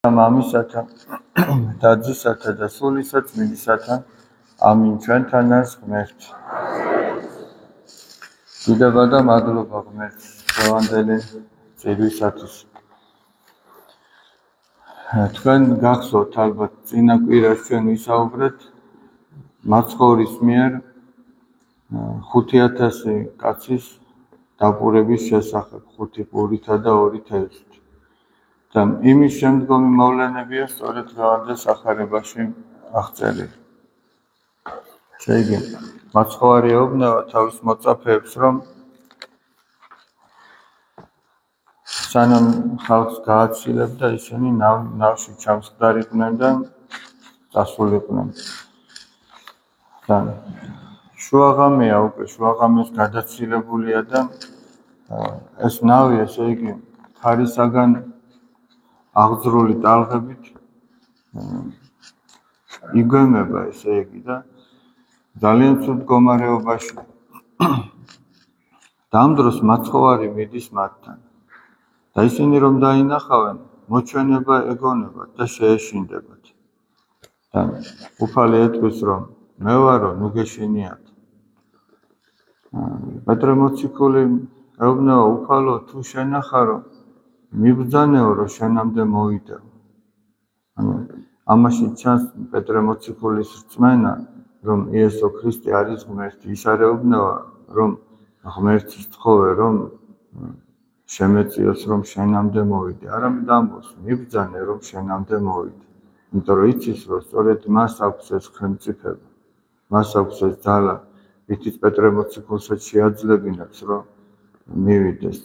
მამისათა და ძისათა და სულისა წმინდისათა ამინ. ჩვენთან არის ღმერთი. დიდება და მადლობა ღმერთს დღევანდელი წირვისათვის. თქვენ გახსოვთ ალბათ წინა კვირას ჩვენ ვისაუბრეთ მაცხოვრის მიერ 5000 კაცის დაპურების შესახებ 5 პურითა და 2 თევზით. და იმის შემდგომი მოვლენებია სწორედ დღევანდელ სახარებაში აღწერილი. შეიგე მაცხოვარი ეუბნება თავის მოწაფეებს, რომ სანამ ხალხს გააცილებდა, ისინი ნავში ჩამსხდარიყვნენ და წასულიყვნენ. და შუაღამეა უკვე, შუაღამეს გადაცილებულია და ეს ნავი, ესე იგი, ქარისაგან აღძრული ტალღებით იგვემება, ესე იგი, და ძალიან ცუდ მდგომარეობაში. და ამ დროს მაცხოვარი მიდის მათთან. და ისინი რომ დაინახავენ, მოჩვენება ეგონებათ და შეეშინდებათ. და უფალი ეთქვის, რომ მე ვარო, ნუ გეშინიათ. პეტრე მოციქული ეუბნება, უფალო, თუ შენახარო, მიბრძანეო, რომ შენამდე მოვიდეო. ამაში ჩანს პეტრე მოციქულის რწმენა, რომ იესო ქრისტე არის ღმერთი. ის არ ეუბნება, რომ ღმერთის თხოვე, რომ შემეწიოს, რომ შენამდე მოვიდე. არამედ ამბობს, მიბრძანე, რომ შენამდე მოვიდე. იმიტომ რომ იცის, რომ სწორედ მას აქვს ეს ხელმწიფება, მას აქვს ეს ძალა, რითიც პეტრე მოციქულსაც შეაძლებინებს, რომ მივიდეს.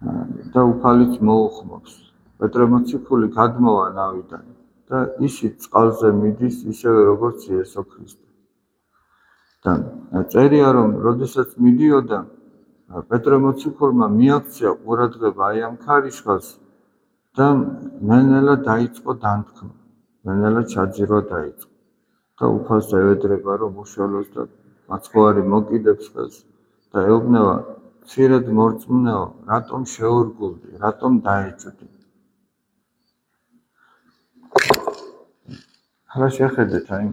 და უფალიც მოუხმობს. პეტრე მოციქული გადმოვა ნავიდან და ისიც წყალზე მიდის, ისევე როგორც იესო ქრისტე. და წერია, რომ როდესაც მიდიოდა, პეტრე მოციქულმა მიაქცია ყურადღება აი ამ ქარიშხალს და ნელ-ნელა დაიწყო დანთქმა, ნელ-ნელა ჩაძირვა დაიწყო. და უფალს ევედრება, რომ უშველოს და მაცხოვარი მოკიდებს ხელს და ეუბნება, მცირედ მორწმუნეო, რატომ შეურგულდი, რატომ დაეჭვდი? ახლა შეხედეთ, აი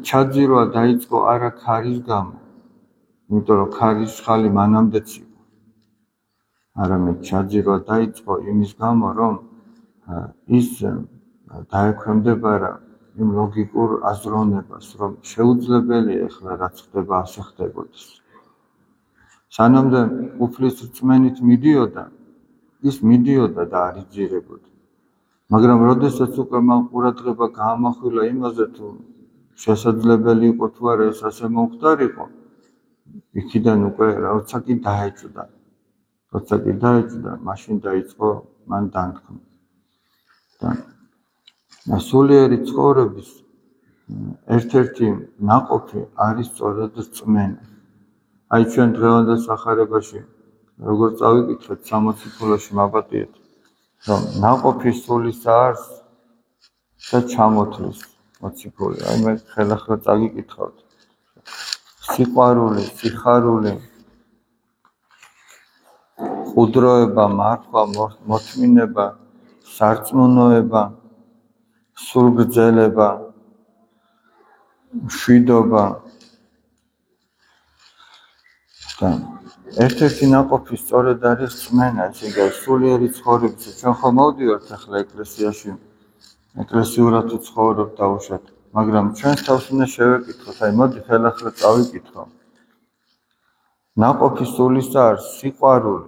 ჩაძირვა დაიწყო არა ქარის გამო, იმიტომ რომ ქარიშხალი მანამდეც იყო, არამედ ჩაძირვა დაიწყო იმის გამო, რომ ის დაექვემდებარა იმ ლოგიკურ აზროვნებას, რომ შეუძლებელია ეხლა რაც ხდება, ასე ხდებოდეს. სანამდე უფლის რწმენით მიდიოდა, ის მიდიოდა და არ იძირებოდა. მაგრამ როდესაც უკვე მან ყურადღება გაამახვილა იმაზე, თუ შესაძლებელი იყო თუ არა ეს ასე მომხდარიყო, იქიდან უკვე როცა კი დაეჭვდა, მაშინ დაიწყო მან დანთქმა. და სულიერი ცხოვრების ერთ-ერთი ნაყოფი არის სწორედ რწმენა. აი ჩვენ დღევანდელ სახარებაში, როგორც წავიკითხეთ, 60 მაპატიეთ, რომ ნაყოფი სულისა არს და ჩამოთვლის მოციქული. აი მე ხელახლა წავიკითხავთ. სიყვარული, სიხარული, ყუდროება, მარხვა, მოთმინება, სარწმუნოება, სულგრძელება, მშვიდობა. და ერთ-ერთი ნაყოფი სწორედ არის რწმენა, ესე იგი, სულიერი ცხოვრების. ჩვენ ხომ მოვდივართ ახლა ეკლესიაში, ეკლესიურად ვცხოვრობთ დაუშვათ, მაგრამ ჩვენს თავს უნდა შევეკითხოთ, აი მოდი ხელახლა წავიკითხო. ნაყოფი სულისა არის სიყვარული,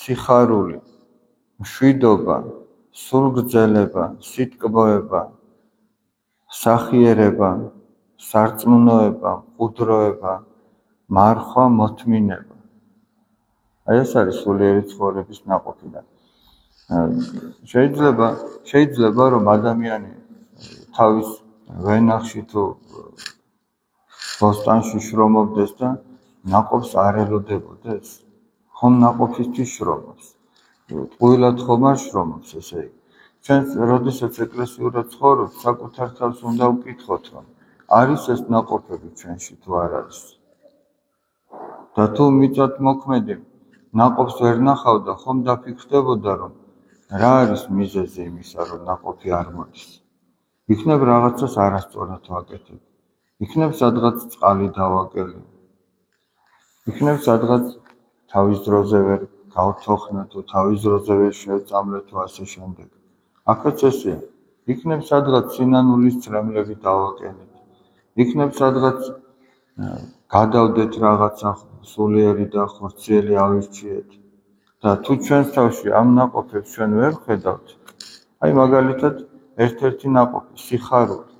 სიხარული, მშვიდობა, სულგრძელება, სიტკბოება, სახიერება, სარწმუნოება, ყუდროება, მარხვა, მოთმინება. აი ეს არის სულიერი ცხოვრების ნაყოფი. შეიძლება რომ ადამიანი თავის ვენახში თუ ბოსტანში შრომობდეს და ნაყოფს არ ელოდებოდეს. ხომ ნაყოფისთვის შრომობს. ტყუილად ხომ არ შრომობს, ესე იგი. ჩვენ როდესაც ეკლესიურად ცხოვრობთ, საკუთარ თავს უნდა ვკითხოთ, რომ არის ეს ნაყოფები ჩვენში თუ არ არის. და თუ მიწად მოქმედი ნაყოფს ვერ ნახავდა, ხომ დაფიქრდებოდა, რომ რა არის მიზეზი იმისა, რომ ნაყოფი არ მოდის? იქნებ რაღაცას არასწორად ვაკეთებ. იქნებ სადღაც წყალი დავაკელი. იქნებ სადღაც თავის დროზე ვერ გავთოხნა თუ თავის დროზე ვერ შევწამლე თუ ასე შემდეგ. აქაც ესეა. იქნებ სადღაც სინანულის წრემლები დავაკელით. იქნებ სადღაც გადავდეთ რაღაცა სულიერი და ხორციელი ავირჩიეთ. და თუ ჩვენს თავში ამ ნაყოფებს ჩვენ ვერ ხედავთ, აი მაგალითად ერთ-ერთი ნაყოფი სიხარული.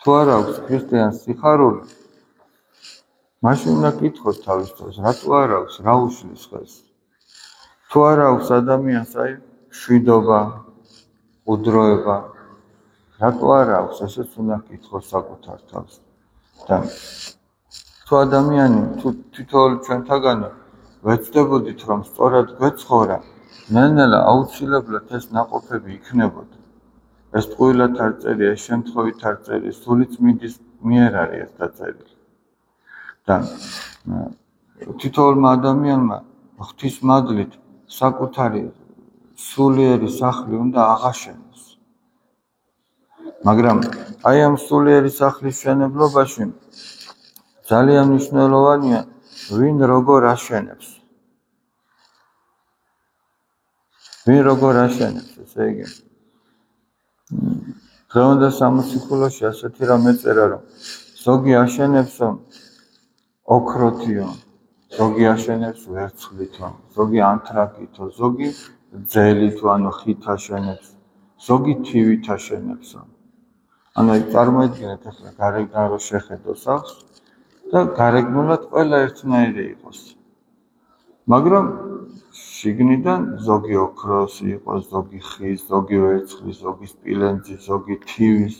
თუ არ აქვს ქრისტიანს სიხარული, მაშინ უნდა კითხოს თავის თავს, რატო არ აქვს, რა უშლის ხელს? თუ არ აქვს ადამიანს აი შვიდობა, უდროება, რატო არ აქვს, ესეც უნდა კითხოს საკუთარ თავს. და თუ ადამიანი თითოეული ჩვენთაგანი ვეცდებოდით, რომ სწორად გვეცხოვრა, ნელ-ნელა აუცილებლად ეს ნაყოფები იქნებოდა. ეს ტყუილად არ წერია, ეს შემთხვევით არ წერია, სული წმინდის მიერ არის ეს დაწერილი. და თითოეულმა ადამიანმა ღვთის მადლით საკუთარი სულიერი სახლი უნდა აღაშენოს. მაგრამ აი ამ სულიერი სახლის მშენებლობაში ძალიან მნიშვნელოვანია, ვინ როგორ აშენებს. ვინ როგორ აშენებს, ესე იგი. დღევანდელ სამოციქულოში ასეთი რამ ეწერა, რომ ზოგი აშენებს ოქროთიო, ზოგი აშენებს ვერცხლითო, ზოგი ანთრაკითო, ზოგი ძელით, ანუ ხით აშენებს, ზოგი თივით აშენებს. ანუ წარმოიდგინეთ ახლა გარეგნულად რო შეხედო სახლს და გარეგნულად ყველა ერთნაირი იყოს. მაგრამ შიგნიდან ზოგი ოქროსი იყოს, ზოგი ხის, ზოგი ვერცხლის, ზოგი სპილენძის, ზოგი თივის.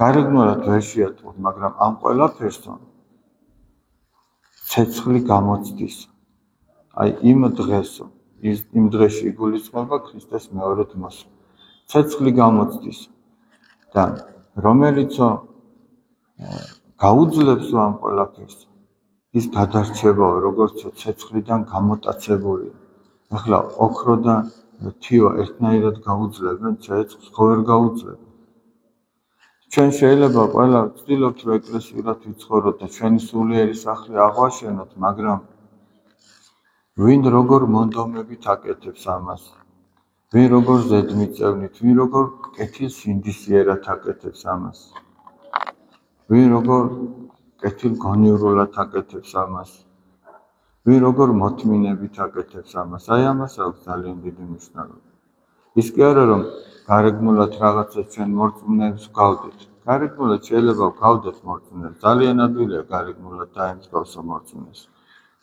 გარეგნულად ვერ შეატყობ, მაგრამ ამ ყველაფერს ცეცხლი გამოცდის. აი იმ დღესო, იმ დღეში იგულისხმება ქრისტეს მეორედ მოსვლა. ცეცხლი გამოცდის და რომელიც გაუძლებს ამ ყველაფერს, ის გადარჩებაო, როგორც ცეცხლიდან გამოტაცებული. ახლა ოქრო და თივა ერთნაირად გაუძლებენ ცეცხლს, ხო ვერ გაუძლებენ. ჩვენ შეიძლება ყველა ვცდილობთ, რომ ეკლესიურად ვიცხოვროთ და ჩვენი სულიერი სახლი აღვაშენოთ, მაგრამ ვინ როგორ მონდომებით აკეთებს ამას? ვინ როგორ ზედმიწევნით, ვინ როგორ კეთილ სინდისიერად აკეთებს ამას? ვინ როგორ კეთილ გონივრულად აკეთებს ამას? ვინ როგორ მოთმინებით აკეთებს ამას? აი ამას აქვს ძალიან დიდი მნიშვნელობა. ის კი არა, რომ გარეგნულად რაღაცა ჩვენ მორწმუნეებს გავდეთ. გარეგნულად შეიძლება გავდეთ მორწმუნეებს. ძალიან ადვილია გარეგნულად დაემსგავსო მორწმუნეს.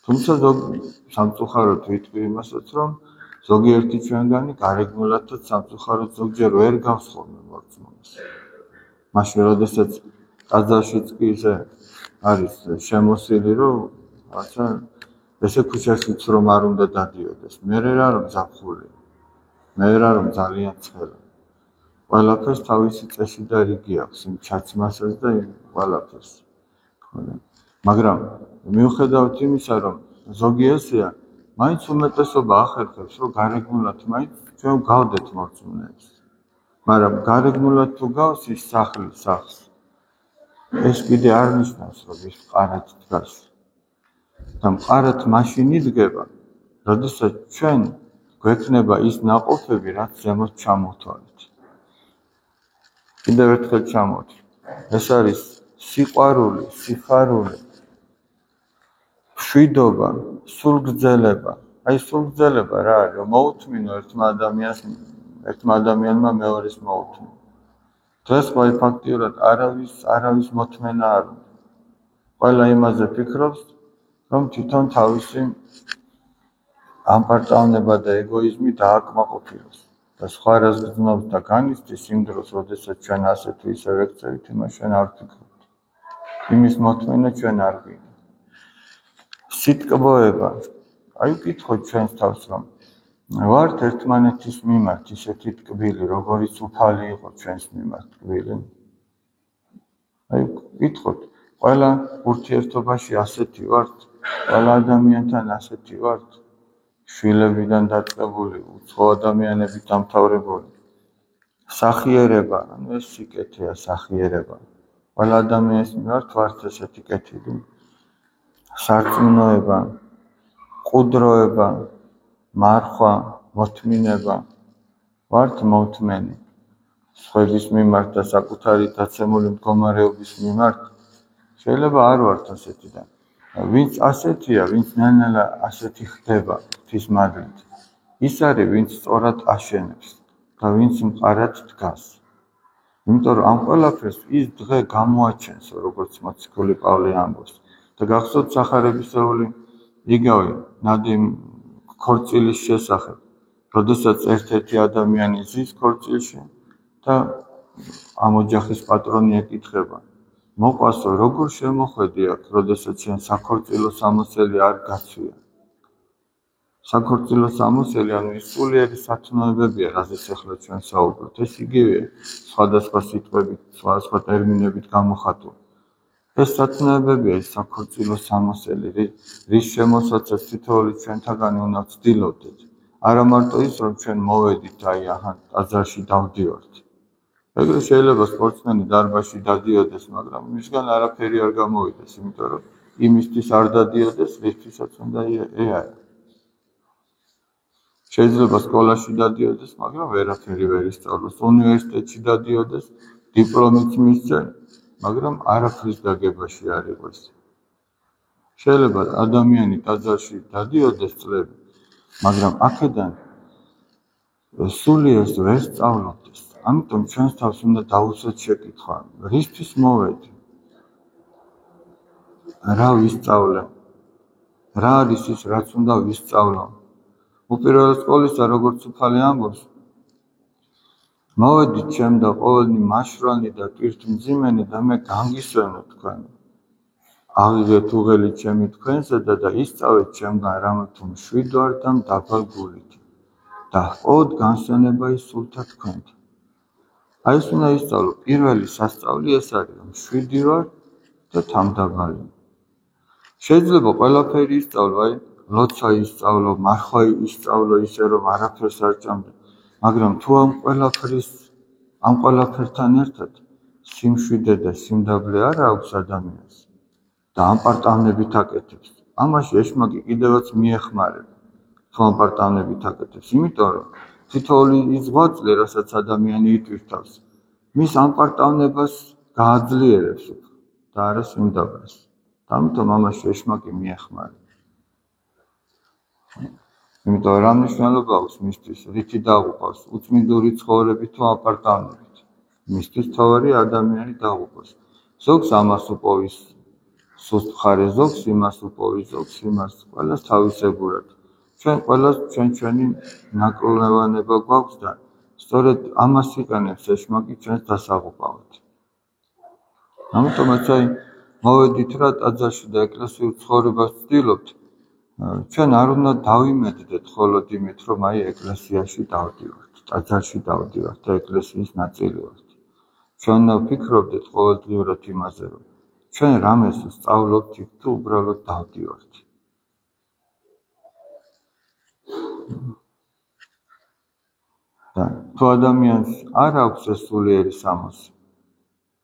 თუმცა სამწუხაროდ ვიტყვი იმასაც, რომ ზოგიერთი ჩვენგანი გარეგნულადაც სამწუხაროდ ზოგჯერ ვერ გავს ხოლმე მორწმუნეს. მაშინ როდესაც ტაძარშიც კი ისე არის შემოსილი, რომ რაღაცა ესე ქუჩაშიც რომ არ უნდა დადიოდეს. მე რა რომ ზაფხული. მე რა რომ ძალიან ცხელა. ყველაფერს თავისი წესი და რიგი აქვს, იმ ჩაცმასაც და იმ ყველაფერს. მაგრამ მიუხედავად იმისა, რომ ზოგი ესეა, მაინც უმეტესობა ახერხებს, რომ გარეგნულად მაინც ჩვენ გავდეთ მორწმუნეებს. მაგრამ გარეგნულად თუ გავს ის სახლს, ეს კიდე არ ნიშნავს, რომ ის მყარად დგას. და მყარად მაშინ იდგება, როდესაც ჩვენ გვექნება ის ნაყოფები, რაც ზემოთ ჩამოვთვალეთ. კიდევ ერთხელ ჩამოვთვალეთ. ეს არის სიყვარული, სიხარული, შვიდობა, სულგრძელება. აი სულგრძელება რა არის? რომ მოუთმინო ერთმა ადამიანმა მეორეს მოუთმინო. დღეს ყოველ ფაქტიურად არავის მოთმენა არ უნდა. ყველა იმაზე ფიქრობს, რომ თვითონ თავისი ამპარტავნება და ეგოიზმი დააკმაყოფილოს და სხვა რას გრძნობს და განიცდის იმ დროს, როდესაც ჩვენ ასე თუ ისე ვექცევით, იმას ჩვენ არ ვფიქრობთ. იმის მოთმენა ჩვენ არ გვინდა. სიტკბოება. აი ვკითხოთ ჩვენს თავს, რომ ვართ ერთმანეთის მიმართ ისეთი ტკბილი, როგორიც უფალი იყო ჩვენს მიმართ ტკბილი. აი ვკითხოთ, ყველა ურთიერთობაში ასეთი ვართ, ყველა ადამიანთან ასეთი ვართ. შვილებიდან დაწყებული, უცხო ადამიანებით დამთავრებული. სახიერება, ანუ ეს სიკეთეა სახიერება. ყველა ადამიანის მიმართ ვართ ესეთი კეთილი. სარწმუნოება, ყუდროება, მარხვა, მოთმინება, ვართ მოთმენი. სხვების მიმართ და საკუთარი დაცემული მდგომარეობის მიმართ შეიძლება არ ვართ ასეთი და ვინც ასეთია, ვინც ნელ-ნელა ასეთი ხდება ღვთის მადლით, ის არის ვინც სწორად აშენებს და ვინც მყარად დგას. იმიტომ რომ ამ ყველაფერს ის დღე გამოაჩენს, როგორც მოციქული პავლე ამბობს. და გახსოვთ სახარებისეული იგავი ნადიმ ქორწილის შესახებ, როდესაც ერთ-ერთი ადამიანი ზის ქორწილში და ამ ოჯახის პატრონი ეკითხება, მოყვასო, როგორ შემოხვედი აქ, როდესაც შენ საქორწილო სამოსელი არ გაცვია. საქორწილო სამოსელი, ანუ ის სულიერი სათნოებებია, რაზეც ახლა ჩვენ საუბრობთ, ეს იგივეა, სხვადასხვა სიტყვებით, სხვადასხვა ტერმინებით გამოხატული. ეს სათნოებებია, ის საქორწილო სამოსელი, რის შემოსაცაც თითოეული ჩვენთაგანი უნდა ვცდილობდეთ. არა მარტო ის, რომ ჩვენ მოვედით აი აჰა ტაძარში დავდივართ. ეგრე შეიძლება სპორტსმენი დარბაზში დადიოდეს, მაგრამ მისგან არაფერი არ გამოვიდეს, იმიტომ რომ იმისთვის არ დადიოდეს, რისთვისაც უნდა ეარა. შეიძლება სკოლაში დადიოდეს, მაგრამ ვერაფერი ვერ ისწავლოს. უნივერსიტეტში დადიოდეს, დიპლომით მისცენ, მაგრამ არაფრის გაგებაში არ იყოს. შეიძლება ადამიანი ტაძარში დადიოდეს წლები, მაგრამ აქედან სულიერს ვერ სწავლობდეს. ამიტომ ჩვენს თავს უნდა დავუსვათ შეკითხვა, რისთვის მოვედი? რა ვისწავლე? რა არის ის, რაც უნდა ვისწავლო? უპირველეს ყოვლისა, როგორც უფალი ამბობს, მოვედით ჩემ და ყოველნი მაშვრანი და ტვირთმძიმენი და მე განგისვენო თქვენ. ავიღეთ უღელი ჩემი თქვენსა და ისწავლეთ ჩემგან რამე თუ მშვიდ ვარ და მდაბალ გულით და ჰყავთ განსვენება ის სულთა თქვენთ. აი ეს უნდა ისწავლო. პირველი სასწავლი ეს არის, რომ მშვიდი ვარ და თამდაბალი. შეიძლება ყველაფერი ისწავლო, აი ლოცვა ისწავლო, მარხვა ისწავლო ისე რომ არაფერს არ ჭამდა, მაგრამ თუ ამ ყველაფერთან ერთად სიმშვიდე და სიმდაბლე არ აქვს ადამიანს და ამ პარტავნებით აკეთებს, ამაში ეშმაკი კიდევაც მიეხმარება. თუ ამ პარტავნებით აკეთებს, იმიტომ რომ თითოეული იზღვაწლი, რასაც ადამიანი იტვირთავს, მის ამ პარტავნებას გააძლიერებს და არა სიმდაბლეს. ამიტომ ამაში ეშმაკი მიეხმარება. იმიტომ რა მნიშვნელობა აქვს მისთვის, რითი დაღუპავს, უწმინდური ცხოვრებით თუ აპარტავნებით. მისთვის თავარი ადამიანი დაღუპავს. ზოგს ამას უპოვის სუსტ მხარეს, ზოგს იმას უპოვის, ზოგს იმას, ყველას თავისებურად. ჩვენ ყველას ჩვენი ნაკლებანება გვაქვს და სწორედ ამას იყენებს ეშმაკი ჩვენს დასაღუპავად. ამიტომაც აი მოვედით რა ტაძარში და ეკლესიურ ცხოვრებას ვცდილობთ, ჩვენ არ უნდა დავიმედდეთ მხოლოდ იმით, რომ აი ეკლესიაში დავდივართ, ტაძარში დავდივართ და ეკლესიის ნაწილი ვართ. ჩვენ უნდა ვფიქრობდეთ ყოველდღიურად იმაზე, რომ ჩვენ რამეს ვსწავლობთ იქ თუ უბრალოდ დავდივართ. და თუ ადამიანს არ აქვს ეს სულიერი სამოსი,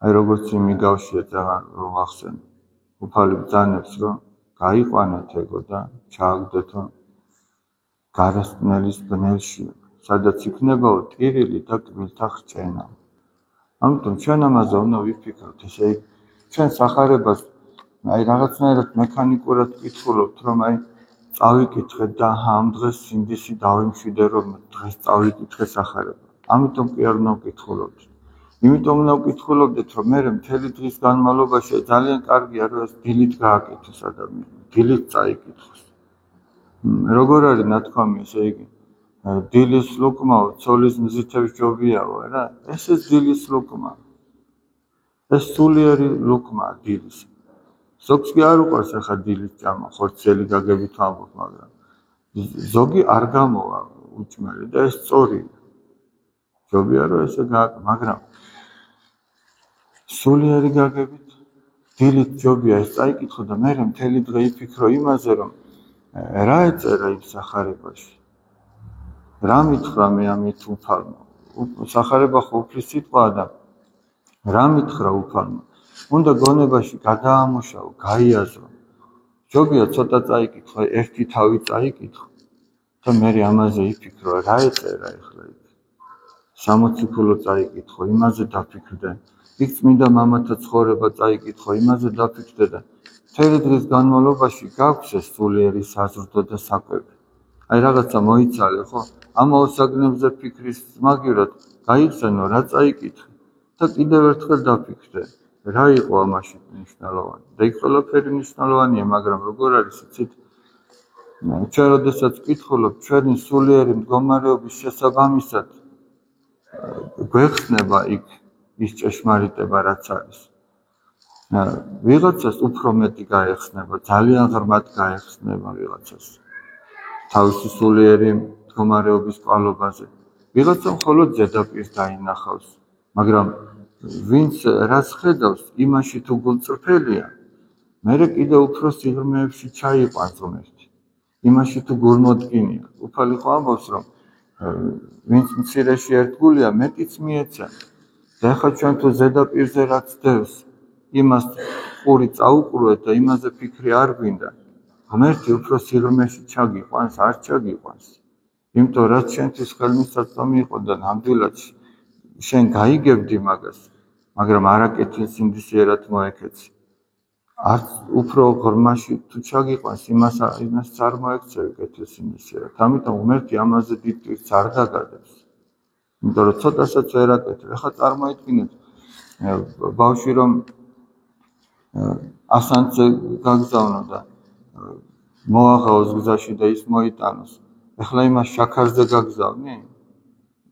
აი როგორც იმ იგავშია ძალიან რომ ახსენე, უფალი ბრძანებს, რომ გაიყვანეთ ეგო და ჩააგდეთო გარესტნელის ბნელში, სადაც იქნებაო ტირილი და კბილთა ხრჭენა. ამიტომ ჩვენ ამაზე უნდა ვიფიქროთ, ესე იგი ჩვენ სახარებას აი რაღაცნაირად მექანიკურად ვკითხულობთ, რომ აი წავიკითხეთ და ამ დღეს სინდისი დავიმშვიდე, რომ დღეს წავიკითხე სახარება. ამიტომ კი არ უნდა ვკითხულობთ. იმიტომ უნდა ვკითხულობდეთ, რომ მე მთელი დღის განმავლობაში ძალიან კარგია, რომ ეს დილით გააკეთოს ადამიანი, დილით წაიკითხოს. როგორ არის ნათქვამი, ესე იგი, დილის ლუკმაო, ცოლის მზითებს ჯობიაო, რა? ეს დილის ლუკმა. ეს სულიერი ლუკმაა დილის. ზოგს კი არ უყვარს ახლა დილის ჭამა, ხორცელი გაგებით ვამბობ, მაგრამ ზოგი არ გამოვა უჭმელი და ეს სწორია. ჯობია რომ ესე გააკეთო, მაგრამ სულიერი გაგებით დილით ჯობია ეს წაიკითხო და მე მთელი დღე იფიქრო იმაზე, რომ რა ეწერა იმ სახარებაში? რა მითხრა მე ამით უფალმა? სახარება ხო უფლის სიტყვაა და რა მითხრა უფალმა? უნდა გონებაში გადაამუშავო, გაიაზრო. ჯობია ცოტა წაიკითხო, ერთი თავი წაიკითხო და მე ამაზე იფიქრო, რა ეწერა ახლა იქ. 60 ფულო წაიკითხო, იმაზე დაფიქრდე. იქ წმინდა მამათა ცხოვრება წაიკითხო, იმაზე დაფიქრდე და მთელი დღის განმავლობაში გაქვს ეს სულიერი საზრდო და საკვები. აი რაღაცა მოიცალე, ხო? ამაო საგნებზე ფიქრის მაგივრად გაიხსენო, რა წაიკითხე და კიდევ ერთხელ დაფიქრდე. რა იყო ამაში მნიშვნელოვანი? და იქ ყველაფერი მნიშვნელოვანია, მაგრამ როგორ არის იცით? ჩვენ როდესაც ვკითხულობთ ჩვენი სულიერი მდგომარეობის შესაბამისად გვეხსნება იქ ის ჭეშმარიტება რაც არის. ვიღაცას უფრო მეტი გაეხსნება, ძალიან ღრმად გაეხსნება ვიღაცას თავისი სულიერი მდგომარეობის კვალობაზე. ვიღაცა მხოლოდ ზედაპირს დაინახავს, მაგრამ ვინც რაც ხედავს, იმაში თუ გულწრფელია, მერე კიდევ უფრო სიღრმეებში ჩაიყვანს ღმერთი. იმაში თუ გულმოდგინია. უფალი ხო ამბობს, რომ ვინც მცირეში ერთგულია, მეტიც მიეცემ. და ახლა ჩვენ თუ ზედაპირზე რაც დევს, იმას ყური წაუყურეთ და იმაზე ფიქრი არ გვინდა, ღმერთი უფრო სიღრმეში ჩაგიყვანს, არ ჩაგიყვანს. იმიტომ რაც ჩვენთვის ხელმისაწვდომი იყო და ნამდვილად შენ გაიგებდი მაგას, მაგრამ არაკეთილ სინდისიერად მოეკეცი. არც უფრო ღრმაში თუ ჩაგიყვანს, იმას არ მოექცევი კეთილ სინდისიერად. ამიტომ ღმერთი ამაზე დიდ ტვირთს არ დაგადებს. იმიტომ რომ ცოტასაც ვერ აკეთებ. ახლა წარმოიდგინეთ, ბავშვი რომ ასანთზე გაგზავნო და მოაღაოს გზაში და ის მოიტანოს. ახლა იმას შაქარზე გაგზავნი?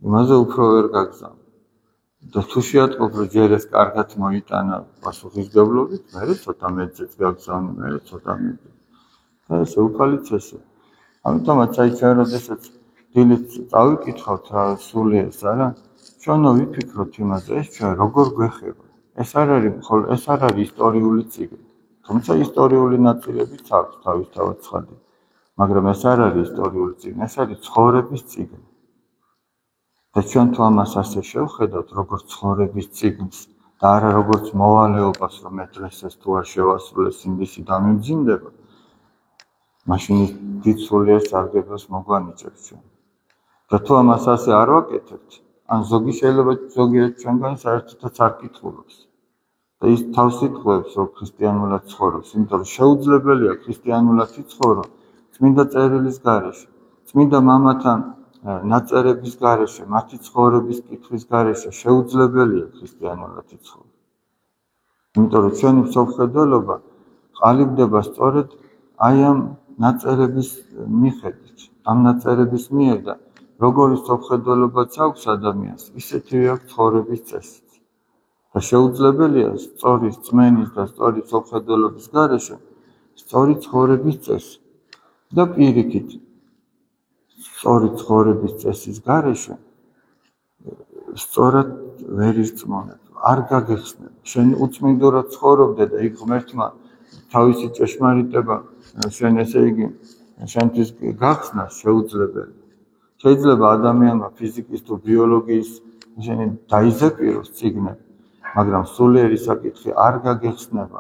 იმაზე უფრო ვერ გაგზავნი. და თუ შეატყობ, რომ ჯერ ეს კარგად მოიტანა პასუხისმგებლობით, მერე ცოტა მეტზეც გაგზავნი, მერე ცოტა მეტზე. და ესე უფალიც ესე. ამიტომაც აი ჩვენ როდესაც დილით წავიკითხავთ რა სულიერს არა, ჩვენო ვიფიქროთ იმაზე, ეს ჩვენ როგორ გვეხება. ეს არ არის ისტორიული წიგნი. თუმცა ისტორიული ნაწილებიც აქვს თავისთავად ცხადი. მაგრამ ეს არ არის ისტორიული წიგნი, ეს არის ცხოვრების წიგნი. და ჩვენ თუ ამას ასე შევხედავთ, როგორც ცხოვრების წიგნს და არა როგორც მოვალეობას, რომ მე დღეს თუ არ შევასრულე სინდისი დამიმძიმდება, მაშინ დიდ სულიერ სარგებელს მოგვანიჭებს ჩვენ. და თუ ამას ასე არ ვაკეთებთ, ან შეიძლება ზოგიერთ ჩვენგან საერთოდაც არ კითხულობს. და ის თავს იტყვევს, რომ ქრისტიანულად ცხოვრობს, იმიტომ რომ შეუძლებელია ქრისტიანულად იცხოვრო წმინდა წერილის გარეშე, წმინდა მამათა ნაწერების გარეშე, მათი ცხოვრების კითხვის გარეშე შეუძლებელია ქრისტიანულად იცხოვრო. იმიტომ რომ ჩვენი მსოფლმხედველობა ყალიბდება სწორედ აი ამ ნაწერების მიხედვით, ამ ნაწერების მიერ და როგორი მსოფლმხედველობაც აქვს ადამიანს, ისეთივე აქვს ცხოვრების წესიც. და შეუძლებელია სწორი რწმენის და სწორი მსოფლმხედველობის გარეშე სწორი ცხოვრების წესი. და პირიქით, სწორი ცხოვრების წესის გარეშე სწორად ვერ ირწმუნებ, არ გაგეხსნებ. შენ უწმინდურად ცხოვრობდე და იქ ღმერთმა თავისი ჭეშმარიტება შენ ესე იგი შენთვის გახსნას შეუძლებელია. შეიძლება ადამიანმა ფიზიკის თუ ბიოლოგიის შენი დაიზეპიროს წიგნები, მაგრამ სულიერი საკითხი არ გაგეხსნება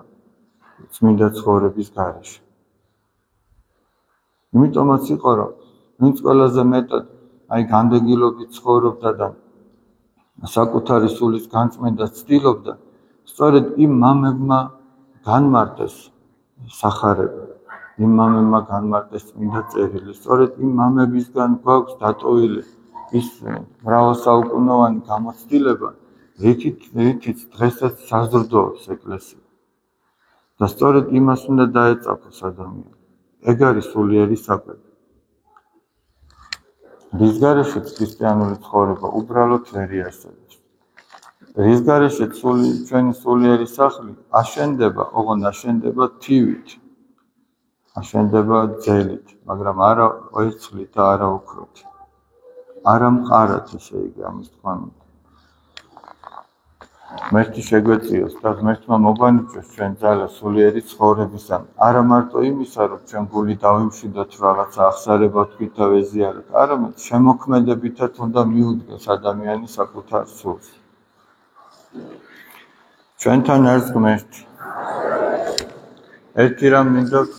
წმინდა ცხოვრების გარეშე. იმიტომაც იყო, რომ ვინც ყველაზე მეტად აი განდეგილობით ცხოვრობდა და საკუთარი სულის განწმენდას ცდილობდა, სწორედ იმ მამებმა განმარტეს სახარება, იმ მამებმა განმარტეს წმინდა წერილი, სწორედ იმ მამებისგან გვაქვს დატოვილი ის მრავალსაუკუნოვანი გამოცდილება, რითიც დღესაც საზრდოობს ეკლესია. და სწორედ იმას უნდა დაეწაფოს ადამიანი. ეგ არის სულიერი საკვები. რის გარეშეც ქრისტიანული ცხოვრება უბრალოდ ვერ იარსებებს. რის გარეშეც ჩვენი სულიერი სახლი აშენდება, ოღონდ აშენდება თივით, აშენდება ძელით, მაგრამ არა ვერცხლით და არა ოქროთი. არა მყარად, ესე იგი ამის თქმა უნდა. ღმერთი შეგვეწიოს და ღმერთმა მოგვანიჭოს ჩვენ ძალა სულიერი ცხოვრებისან. არა მარტო იმისა, რომ ჩვენ გული დავიმშვიდოთ, რაღაცა აღსარება თქვით და ვეზიაროთ, არამედ შემოქმედებითაც უნდა მიუდგეს ადამიანი საკუთარ სულს. ჩვენთან არის ღმერთი. ერთი რამ მინდა